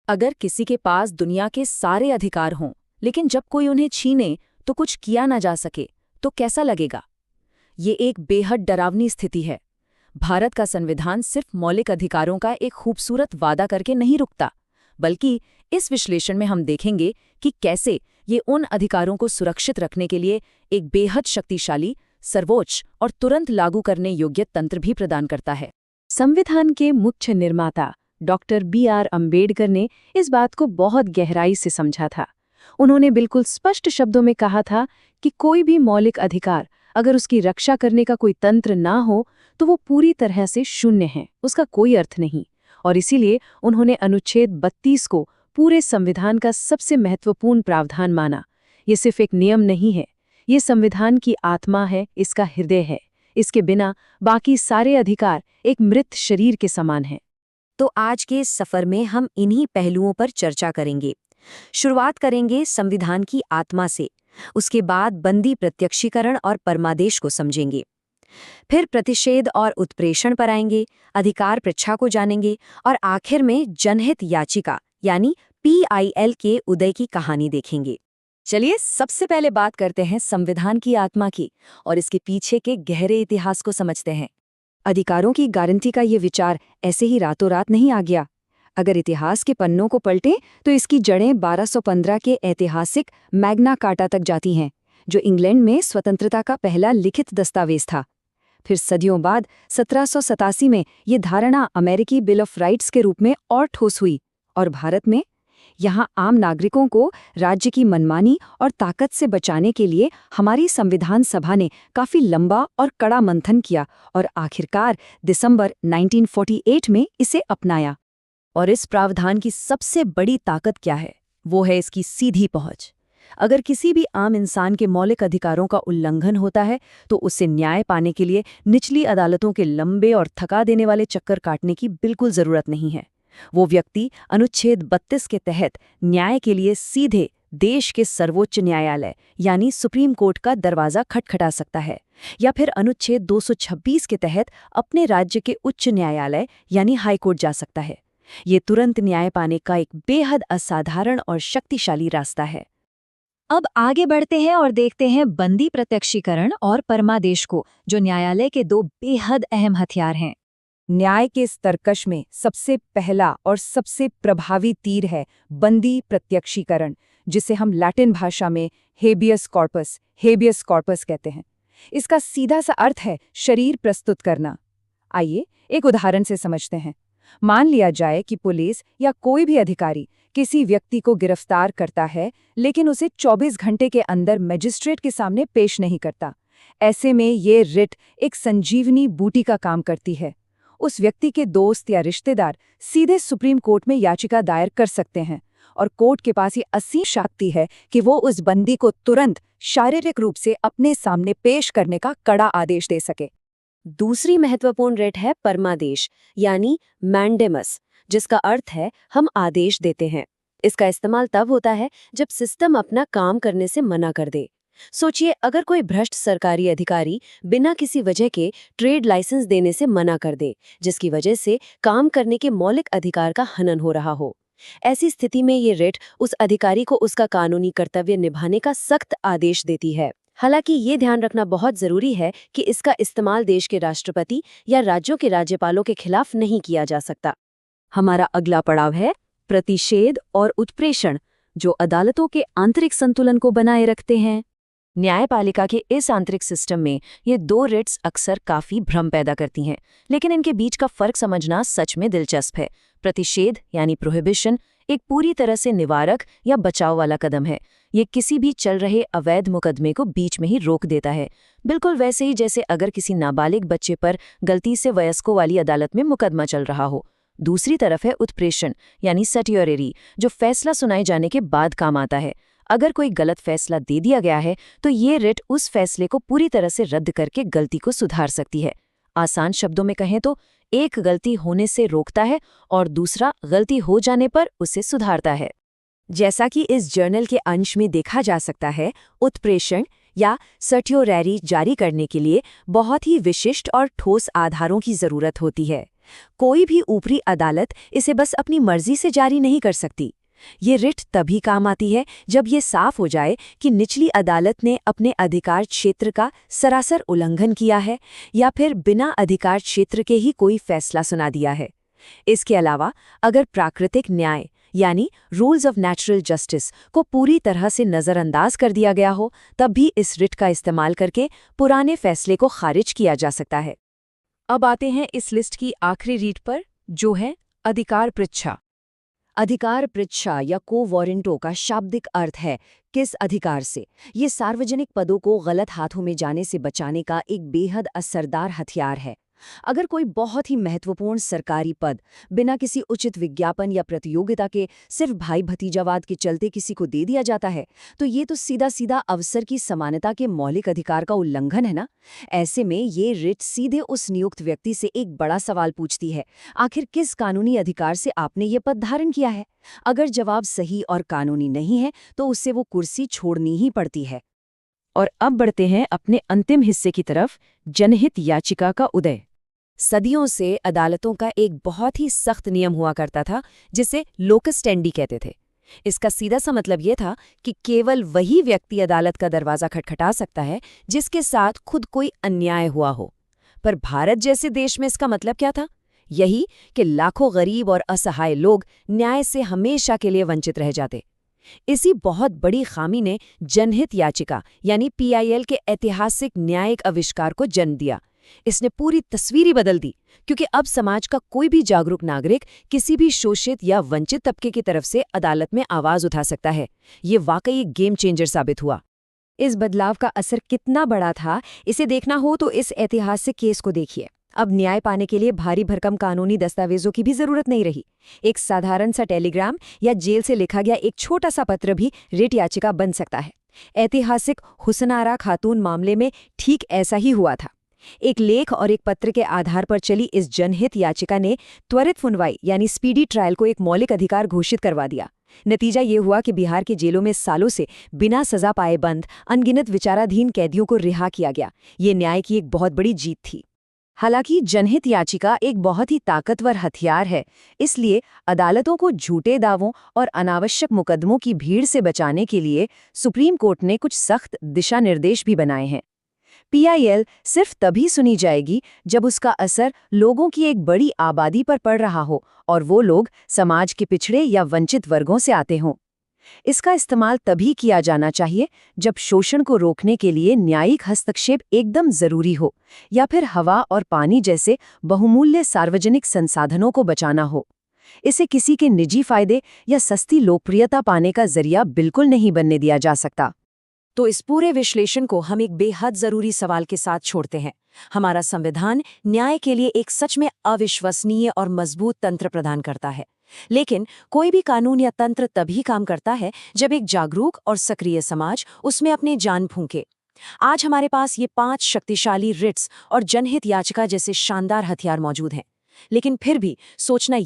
अगर किसी के पास दुनिया के सारे अधिकार हों, लेकिन जब कोई उन्हें छीने तो कुछ किया ना जा सके, तो कैसा लगेगा? ये एक बेहद डरावनी स्थिति है। भारत का संविधान सिर्फ मौलिक अधिकारों का एक खूबसूरत वादा करके नहीं रुकता, बल्कि इस विश्लेषण में हम देखेंगे कि कैसे ये उन अधिकारों को सुरक्षित रखने के लिए एक बेहद शक्तिशाली, सर्वोच्च और तुरंत लागू करने योग्य तंत्र भी प्रदान करता है। संविधान के मुख्य निर्माता डॉक्टर B.R. अम्बेडकर ने इस बात को बहुत गहराई से समझा था। उन्होंने बिल्कुल स्पष्ट शब्दों में कहा था कि कोई भी मौलिक अधिकार अगर उसकी रक्षा करने का कोई तंत्र ना हो तो वो पूरी तरह से शून्य है, उसका कोई अर्थ नहीं। और इसीलिए उन्होंने अनुच्छेद 32 को पूरे संविधान का सबसे महत्वपूर्ण प्रावधान माना। ये सिर्फ एक नियम नहीं है, ये संविधान की आत्मा है, इसका हृदय है। इसके बिना बाकी सारे अधिकार एक मृत शरीर के समान हैं। तो आज के इस सफर में हम इन्हीं पहलुओं पर चर्चा करेंगे। शुरुआत करेंगे संविधान की आत्मा से, उसके बाद बंदी प्रत्यक्षीकरण और परमादेश को समझेंगे, फिर प्रतिषेध और उत्प्रेषण पर आएंगे, अधिकार पृच्छा को जानेंगे और आखिर में जनहित याचिका यानी PIL के उदय की कहानी देखेंगे। चलिए सबसे पहले बात करते हैं संविधान की आत्मा की और इसके पीछे के गहरे इतिहास को समझते हैं। अधिकारों की गारंटी का ये विचार ऐसे ही रातों रात नहीं आ गया। अगर इतिहास के पन्नों को पलटें तो इसकी जड़ें 1215 के ऐतिहासिक मैग्ना कार्टा तक जाती हैं, जो इंग्लैंड में स्वतंत्रता का पहला लिखित दस्तावेज था। फिर सदियों बाद 1787 में ये धारणा अमेरिकी बिल ऑफ राइट्स के रूप में और ठोस हुई। और भारत में यहाँ आम नागरिकों को राज्य की मनमानी और ताकत से बचाने के लिए हमारी संविधान सभा ने काफी लंबा और कड़ा मंथन किया और आखिरकार दिसंबर 1948 में इसे अपनाया। और इस प्रावधान की सबसे बड़ी ताकत क्या है? वो है इसकी सीधी पहुंच। अगर किसी भी आम इंसान के मौलिक अधिकारों का उल्लंघन होता है तो उसे न्याय पाने के लिए निचली अदालतों के लंबे और थका देने वाले चक्कर काटने की बिल्कुल जरूरत नहीं है। वो व्यक्ति अनुच्छेद 32 के तहत न्याय के लिए सीधे देश के सर्वोच्च न्यायालय यानी सुप्रीम कोर्ट का दरवाजा खटखटा सकता है, या फिर अनुच्छेद 226 के तहत अपने राज्य के उच्च न्यायालय यानी हाई कोर्ट जा सकता है। ये तुरंत न्याय पाने का एक बेहद असाधारण और शक्तिशाली रास्ता है। अब आगे बढ़ते हैं और देखते हैं बंदी प्रत्यक्षीकरण और परमादेश को, जो न्यायालय के दो बेहद अहम हथियार हैं। न्याय के इस तर्कश में सबसे पहला और सबसे प्रभावी तीर है बंदी प्रत्यक्षीकरण, जिसे हम लैटिन भाषा में हेबियस कॉर्पस कहते हैं। इसका सीधा सा अर्थ है शरीर प्रस्तुत करना। आइए एक उदाहरण से समझते हैं। मान लिया जाए कि पुलिस या कोई भी अधिकारी किसी व्यक्ति को गिरफ्तार करता है, लेकिन उसे 24 घंटे के अंदर मजिस्ट्रेट के सामने पेश नहीं करता। ऐसे में ये रिट एक संजीवनी बूटी का काम करती है। उस व्यक्ति के दोस्त या रिश्तेदार सीधे सुप्रीम कोर्ट में याचिका दायर कर सकते हैं और कोर्ट के पास ये असीम शक्ति है कि वो उस बंदी को तुरंत शारीरिक रूप से अपने सामने पेश करने का कड़ा आदेश दे सके। दूसरी महत्वपूर्ण रिट है परमादेश यानी मैंडेमस, जिसका अर्थ है हम आदेश देते हैं। इसका इस्तेमाल तब होता है जब सिस्टम अपना काम करने से मना कर दे। सोचिए, अगर कोई भ्रष्ट सरकारी अधिकारी बिना किसी वजह के ट्रेड लाइसेंस देने से मना कर दे, जिसकी वजह से काम करने के मौलिक अधिकार का हनन हो रहा हो। ऐसी स्थिति में ये रिट उस अधिकारी को उसका कानूनी कर्तव्य निभाने का सख्त आदेश देती है। हालांकि ये ध्यान रखना बहुत जरूरी है कि इसका इस्तेमाल देश के राष्ट्रपति या राज्यों के राज्यपालों के खिलाफ नहीं किया जा सकता। हमारा अगला पड़ाव है प्रतिषेध और उत्प्रेषण, जो अदालतों के आंतरिक संतुलन को बनाए रखते हैं। न्यायपालिका के इस आंतरिक सिस्टम में ये दो रिट्स अक्सर काफी भ्रम पैदा करती हैं, लेकिन इनके बीच का फर्क समझना सच में दिलचस्प है। प्रतिषेध यानी प्रोहिबिशन एक पूरी तरह से निवारक या बचाव वाला कदम है। ये किसी भी चल रहे अवैध मुकदमे को बीच में ही रोक देता है, बिल्कुल वैसे ही जैसे अगर किसी नाबालिग बच्चे पर गलती से वयस्कों वाली अदालत में मुकदमा चल रहा हो। दूसरी तरफ है उत्प्रेषण यानी सर्टियोरेरी, जो फैसला सुनाए जाने के बाद काम आता है। अगर कोई गलत फैसला दे दिया गया है तो ये रिट उस फैसले को पूरी तरह से रद्द करके गलती को सुधार सकती है। आसान शब्दों में कहें तो एक गलती होने से रोकता है और दूसरा गलती हो जाने पर उसे सुधारता है। जैसा कि इस जर्नल के अंश में देखा जा सकता है, उत्प्रेषण या सर्टियोरेरी जारी करने के लिए बहुत ही विशिष्ट और ठोस आधारों की जरूरत होती है। कोई भी ऊपरी अदालत इसे बस अपनी मर्जी से जारी नहीं कर सकती। ये रिट तभी काम आती है जब ये साफ हो जाए कि निचली अदालत ने अपने अधिकार क्षेत्र का सरासर उल्लंघन किया है या फिर बिना अधिकार क्षेत्र के ही कोई फैसला सुना दिया है। इसके अलावा अगर प्राकृतिक न्याय यानी रूल्स ऑफ नेचुरल जस्टिस को पूरी तरह से नज़रअंदाज कर दिया गया हो, तब भी इस रिट का इस्तेमाल करके पुराने फैसले को खारिज किया जा सकता है। अब आते हैं इस लिस्ट की आखिरी रीट पर, जो है अधिकार पृच्छा। अधिकार पृच्छा या को वारंटो का शाब्दिक अर्थ है किस अधिकार से। ये सार्वजनिक पदों को गलत हाथों में जाने से बचाने का एक बेहद असरदार हथियार है। अगर कोई बहुत ही महत्वपूर्ण सरकारी पद बिना किसी उचित विज्ञापन या प्रतियोगिता के सिर्फ भाई भतीजावाद के चलते किसी को दे दिया जाता है, तो ये तो सीधा सीधा अवसर की समानता के मौलिक अधिकार का उल्लंघन है ना। ऐसे में ये रिट सीधे उस नियुक्त व्यक्ति से एक बड़ा सवाल पूछती है, आखिर किस कानूनी अधिकार से आपने ये पद धारण किया है। अगर जवाब सही और कानूनी नहीं है तो उससे वो कुर्सी छोड़नी ही पड़ती है। और अब बढ़ते हैं अपने अंतिम हिस्से की तरफ, जनहित याचिका का उदय। सदियों से अदालतों का एक बहुत ही सख्त नियम हुआ करता था जिसे लोकस स्टैंडी कहते थे। इसका सीधा सा मतलब ये था कि केवल वही व्यक्ति अदालत का दरवाज़ा खटखटा सकता है जिसके साथ खुद कोई अन्याय हुआ हो। पर भारत जैसे देश में इसका मतलब क्या था? यही कि लाखों गरीब और असहाय लोग न्याय से हमेशा के लिए वंचित रह जाते। इसी बहुत बड़ी खामी ने जनहित याचिका यानी PIL के ऐतिहासिक न्यायिक आविष्कार को जन्म दिया। इसने पूरी तस्वीर ही बदल दी, क्योंकि अब समाज का कोई भी जागरूक नागरिक किसी भी शोषित या वंचित तबके की तरफ से अदालत में आवाज उठा सकता है। ये वाकई एक गेम चेंजर साबित हुआ। इस बदलाव का असर कितना बड़ा था, इसे देखना हो तो इस ऐतिहासिक केस को देखिए। अब न्याय पाने के लिए भारी भरकम कानूनी दस्तावेजों की भी जरूरत नहीं रही। एक साधारण सा टेलीग्राम या जेल से लिखा गया एक छोटा सा पत्र भी रिट याचिका बन सकता है। ऐतिहासिक हुसनारा खातून मामले में ठीक ऐसा ही हुआ था। एक लेख और एक पत्र के आधार पर चली इस जनहित याचिका ने त्वरित सुनवाई यानी स्पीडी ट्रायल को एक मौलिक अधिकार घोषित करवा दिया। नतीजा ये हुआ कि बिहार के जेलों में सालों से बिना सजा पाए बंद अनगिनत विचाराधीन कैदियों को रिहा किया गया। ये न्याय की एक बहुत बड़ी जीत थी। हालांकि जनहित याचिका एक बहुत ही ताकतवर हथियार है, इसलिए अदालतों को झूठे दावों और अनावश्यक मुकदमों की भीड़ से बचाने के लिए सुप्रीम कोर्ट ने कुछ सख्त दिशा निर्देश भी बनाए हैं। PIL सिर्फ तभी सुनी जाएगी जब उसका असर लोगों की एक बड़ी आबादी पर पड़ रहा हो और वो लोग समाज के पिछड़े या वंचित वर्गों से आते हों। इसका इस्तेमाल तभी किया जाना चाहिए जब शोषण को रोकने के लिए न्यायिक हस्तक्षेप एकदम जरूरी हो या फिर हवा और पानी जैसे बहुमूल्य सार्वजनिक संसाधनों को बचाना हो। इसे किसी के निजी फायदे या सस्ती लोकप्रियता पाने का जरिया बिल्कुल नहीं बनने दिया जा सकता। तो इस पूरे विश्लेषण को हम एक बेहद जरूरी सवाल के साथ छोड़ते हैं। हमारा संविधान न्याय के लिए एक सच में अविश्वसनीय और मजबूत तंत्र प्रदान करता है, लेकिन कोई भी कानून या तंत्र तभी काम करता है जब एक जागरूक और सक्रिय समाज उसमें अपनी जान फूंके। आज हमारे पास ये 5 शक्तिशाली रिट्स और जनहित याचिका जैसे शानदार हथियार मौजूद हैं, लेकिन फिर भी सोचना